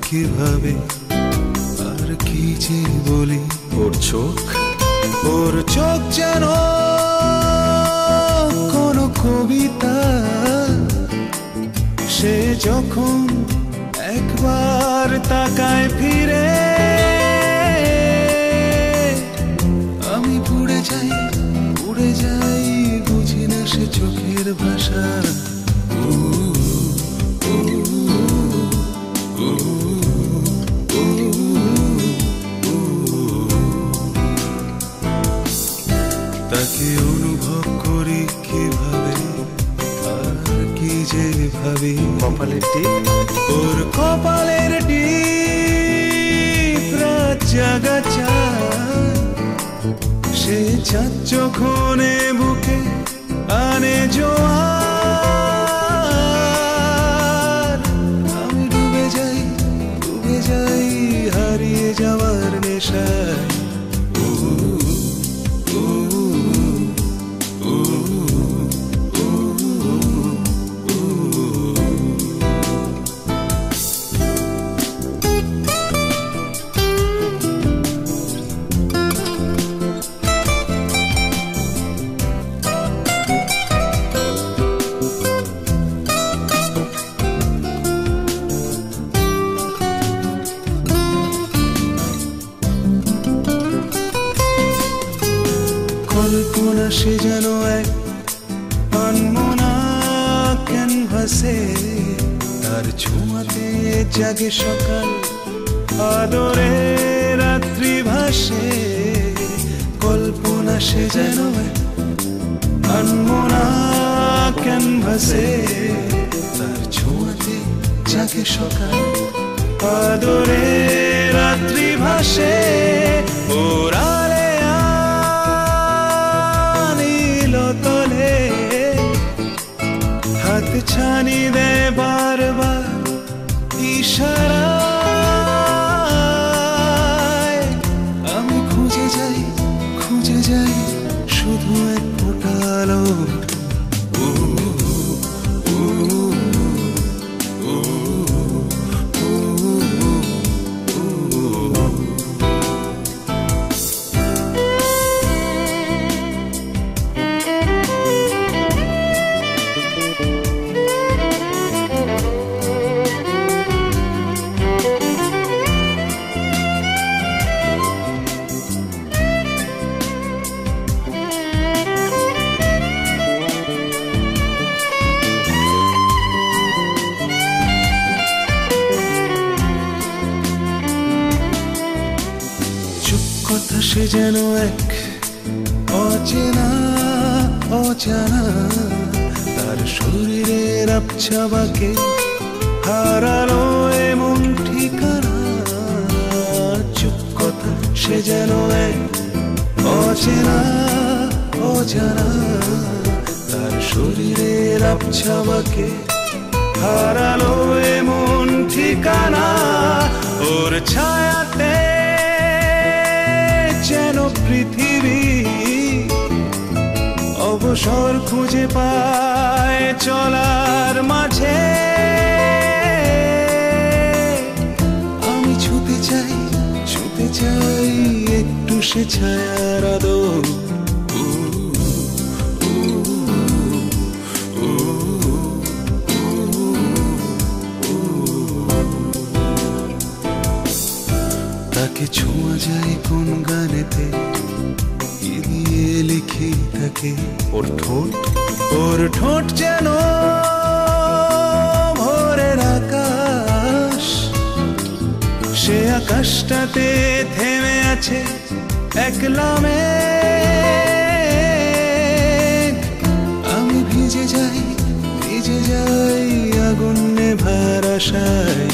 কিভাবে আর কি যে বলি। ওর চোখ যেন কোন কবিতা, সে যখন একবার তাকায় ফিরে আমি উড়ে যাই বুঝি না সে চোখের ভাষা। তাকে অনুভব করি কিভাবে আর কি যে ভাবি। কপালের টিপ, ওর কপালের টিপ রাত জাগা চায়, সে চাঁদ যখনে বুকে আনে জোয়ার। আমি ডুবে যাই হারিয়ে যাওয়ার নেশায়। কল্পনা সে যেন এক আনমনা ক্যানভাসে, তার ছোঁয়াতে জাগে সকাল, আদরে রাত্রি ভাসে। কল্পনা সে যেন এক আনমনা ক্যানভাসে, তার ছোঁয়াতে জাগে সকাল, আদরে রাত্রি ভাসে। ওরা হাত ছানি দে বারবার ইশারায়। আমি খুঁজে যাই শুধু এক ফোঁটা আলো। কথা সে যেন এক অচেনা, তার শরীরের আবছা বাঁকে হারালো এমন ঠিকানা। চুপ কথা সে যেন এক অচেনা, তার শরীরের আবছা বাঁকে হারালো এমন ঠিকানা। ওর ছায়াতে যেন পৃথিবী অবসর খুঁজে পায় চলার মাঝে। আমি ছুতে চাই একটু সে ছায়ার আদর। তাকে ছোঁয়া যায় কোন গানেতে, কি দিয়ে লিখি তাকে। ওর ঠোঁট যেন ভোরের আকাশ, সে আকাশটাতে থেমে আছে একলা মেঘ। আমি ভিজে যাই আগুন নেভার আশায়।